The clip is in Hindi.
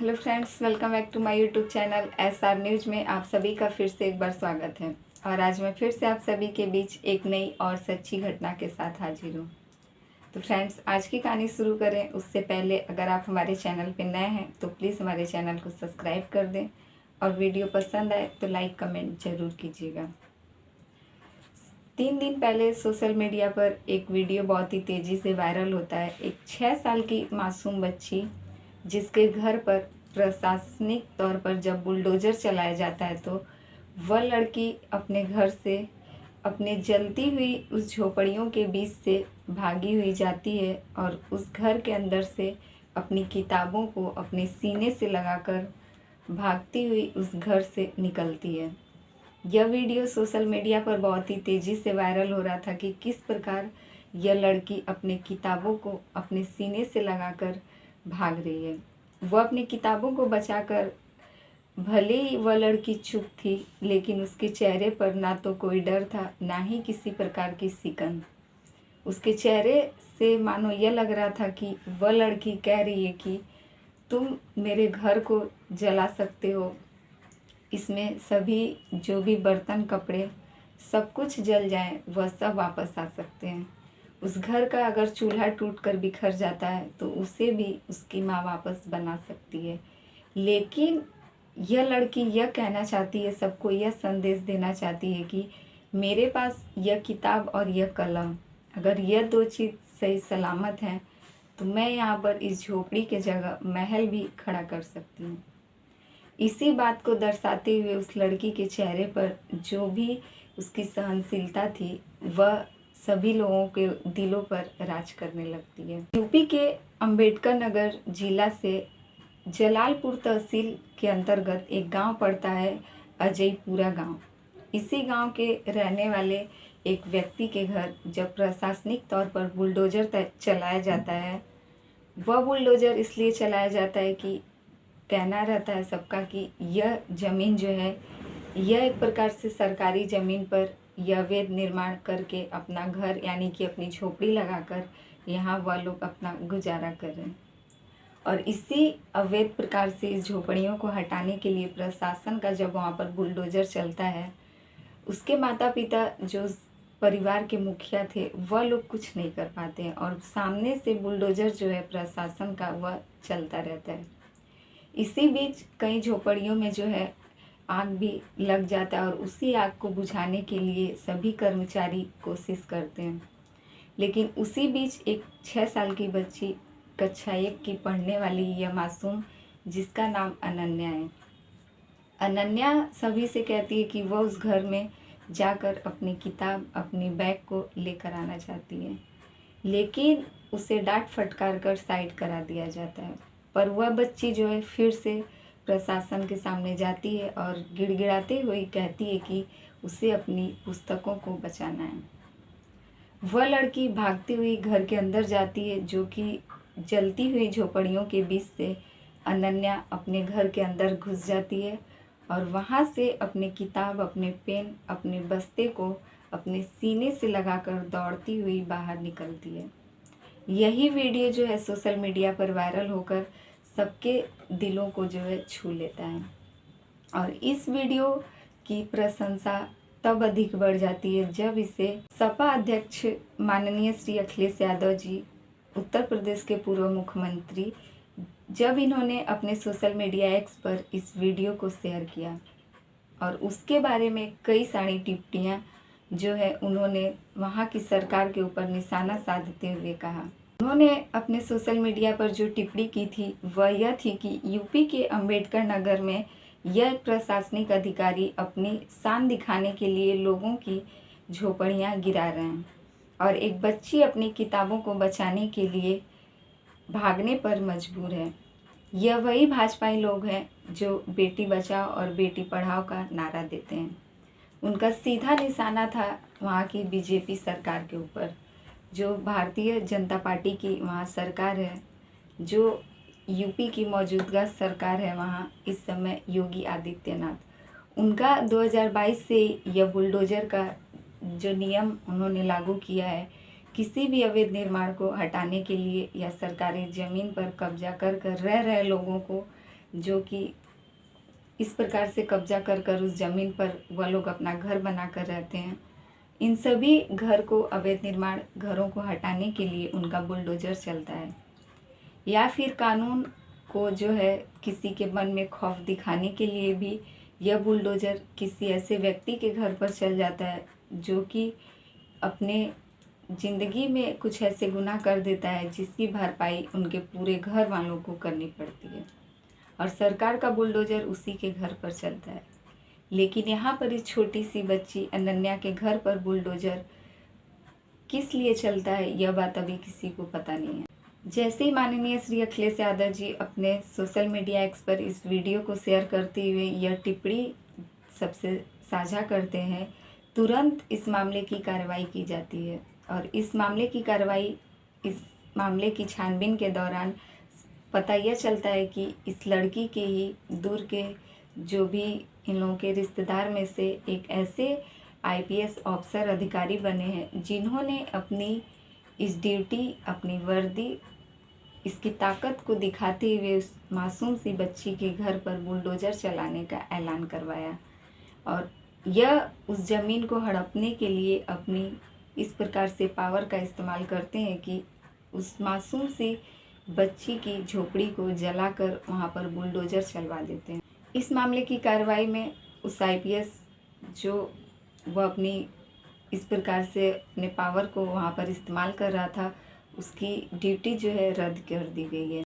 Hello friends, welcome back to my YouTube channel SR news में आप सभी का फिर से एक बार स्वागत है। और आज मैं फिर से आप सभी के बीच एक नई और सच्ची घटना के साथ हाजिर हूँ। तो फ्रेंड्स, आज की कहानी शुरू करें उससे पहले अगर आप हमारे चैनल पर नए हैं तो प्लीज़ हमारे चैनल को सब्सक्राइब कर दें और वीडियो पसंद आए तो लाइक कमेंट ज़रूर कीजिएगा। 3 दिन पहले सोशल मीडिया पर एक वीडियो बहुत ही तेज़ी से वायरल होता है। एक 6 साल की मासूम बच्ची जिसके घर पर प्रशासनिक तौर पर जब बुलडोज़र चलाया जाता है तो वह लड़की अपने घर से अपने जलती हुई उस झोपड़ियों के बीच से भागी हुई जाती है और उस घर के अंदर से अपनी किताबों को अपने सीने से लगाकर भागती हुई उस घर से निकलती है। यह वीडियो सोशल मीडिया पर बहुत ही तेज़ी से वायरल हो रहा था कि किस प्रकार यह लड़की अपने किताबों को अपने सीने से लगाकर भाग रही है। वह अपनी किताबों को बचाकर, भले ही वह लड़की चुप थी, लेकिन उसके चेहरे पर ना तो कोई डर था ना ही किसी प्रकार की सिकन। उसके चेहरे से मानो यह लग रहा था कि वह लड़की कह रही है कि तुम मेरे घर को जला सकते हो, इसमें सभी जो भी बर्तन कपड़े सब कुछ जल जाए वह सब वापस आ सकते हैं। उस घर का अगर चूल्हा टूटकर बिखर जाता है तो उसे भी उसकी माँ वापस बना सकती है। लेकिन यह लड़की यह कहना चाहती है, सबको यह संदेश देना चाहती है कि मेरे पास यह किताब और यह कलम, अगर यह दो चीज़ सही सलामत हैं तो मैं यहाँ पर इस झोपड़ी के जगह महल भी खड़ा कर सकती हूँ। इसी बात को दर्शाते हुए उस लड़की के चेहरे पर जो भी उसकी सहनशीलता थी वह सभी लोगों के दिलों पर राज करने लगती है। यूपी के अंबेडकर नगर जिला से जलालपुर तहसील के अंतर्गत एक गांव पड़ता है, अजयपुरा गांव। इसी गांव के रहने वाले एक व्यक्ति के घर जब प्रशासनिक तौर पर बुलडोज़र चलाया जाता है, वह बुलडोज़र इसलिए चलाया जाता है कि कहना रहता है सबका कि यह ज़मीन जो है, यह एक प्रकार से सरकारी ज़मीन पर यह अवैध निर्माण करके अपना घर यानी कि अपनी झोपड़ी लगाकर यहाँ वह लोग अपना गुजारा कर रहे हैं। और इसी अवैध प्रकार से इस झोपड़ियों को हटाने के लिए प्रशासन का जब वहाँ पर बुलडोज़र चलता है, उसके माता पिता जो परिवार के मुखिया थे वह लोग कुछ नहीं कर पाते हैं और सामने से बुलडोज़र जो है प्रशासन का वह चलता रहता है। इसी बीच कई झोपड़ियों में जो है आग भी लग जाता है और उसी आग को बुझाने के लिए सभी कर्मचारी कोशिश करते हैं। लेकिन उसी बीच एक 6 साल की बच्ची, कक्षा 1 की पढ़ने वाली यह मासूम, जिसका नाम अनन्या है, अनन्या सभी से कहती है कि वह उस घर में जाकर अपनी किताब, अपनी बैग को लेकर आना चाहती है, लेकिन उसे डांट फटकार कर साइड करा दिया जाता है। पर वह बच्ची जो है फिर से प्रशासन के सामने जाती है और गिड़गिड़ाते हुए कहती है कि उसे अपनी पुस्तकों को बचाना है। वह लड़की भागती हुई घर के अंदर जाती है, जो कि जलती हुई झोपड़ियों के बीच से अनन्या अपने घर के अंदर घुस जाती है और वहाँ से अपनी किताब, अपने पेन, अपने बस्ते को अपने सीने से लगाकर दौड़ती हुई बाहर निकलती है। यही वीडियो जो है सोशल मीडिया पर वायरल होकर सबके दिलों को जो है छू लेता है और इस वीडियो की प्रशंसा तब अधिक बढ़ जाती है जब इसे सपा अध्यक्ष माननीय श्री अखिलेश यादव जी, उत्तर प्रदेश के पूर्व मुख्यमंत्री, जब इन्होंने अपने सोशल मीडिया एक्स पर इस वीडियो को शेयर किया और उसके बारे में कई सारी टिप्पणियाँ जो है उन्होंने वहाँ की सरकार के ऊपर निशाना साधते हुए कहा। उन्होंने अपने सोशल मीडिया पर जो टिप्पणी की थी वह यह थी कि यूपी के अंबेडकर नगर में यह प्रशासनिक अधिकारी अपनी शान दिखाने के लिए लोगों की झोपड़ियाँ गिरा रहे हैं और एक बच्ची अपनी किताबों को बचाने के लिए भागने पर मजबूर है। यह वही भाजपाई लोग हैं जो बेटी बचाओ और बेटी पढ़ाओ का नारा देते हैं। उनका सीधा निशाना था वहाँ की बीजेपी सरकार के ऊपर, जो भारतीय जनता पार्टी की वहाँ सरकार है, जो यूपी की मौजूदा सरकार है वहाँ इस समय योगी आदित्यनाथ। उनका 2022 से यह बुलडोज़र का जो नियम उन्होंने लागू किया है, किसी भी अवैध निर्माण को हटाने के लिए या सरकारी ज़मीन पर कब्जा कर रह रहे लोगों को जो कि इस प्रकार से कब्जा कर कर उस ज़मीन पर वह लोग अपना घर बना कर रहते हैं। इन सभी घर को, अवैध निर्माण घरों को हटाने के लिए उनका बुलडोज़र चलता है, या फिर कानून को जो है किसी के मन में खौफ दिखाने के लिए भी यह बुलडोज़र किसी ऐसे व्यक्ति के घर पर चल जाता है जो कि अपने ज़िंदगी में कुछ ऐसे गुनाह कर देता है जिसकी भरपाई उनके पूरे घर वालों को करनी पड़ती है, और सरकार का बुलडोज़र उसी के घर पर चलता है। लेकिन यहाँ पर इस छोटी सी बच्ची अनन्या के घर पर बुलडोज़र किस लिए चलता है, यह बात अभी किसी को पता नहीं है। जैसे ही माननीय श्री अखिलेश यादव जी अपने सोशल मीडिया एक्स पर इस वीडियो को शेयर करते हुए यह टिप्पणी सबसे साझा करते हैं, तुरंत इस मामले की कार्रवाई की जाती है। और इस मामले की छानबीन के दौरान पता यह चलता है कि इस लड़की के ही दूर के जो भी इन लोगों के रिश्तेदार में से एक ऐसे आईपीएस ऑफिसर अधिकारी बने हैं जिन्होंने अपनी इस ड्यूटी, अपनी वर्दी, इसकी ताकत को दिखाते हुए उस मासूम सी बच्ची के घर पर बुलडोज़र चलाने का ऐलान करवाया, और यह उस ज़मीन को हड़पने के लिए अपनी इस प्रकार से पावर का इस्तेमाल करते हैं कि उस मासूम सी बच्ची की झोपड़ी को जलाकर वहाँ पर बुलडोज़र चलवा देते हैं। इस मामले की कार्रवाई में उस आईपीएस जो वह अपनी इस प्रकार से अपने पावर को वहाँ पर इस्तेमाल कर रहा था, उसकी ड्यूटी जो है रद्द कर दी गई है।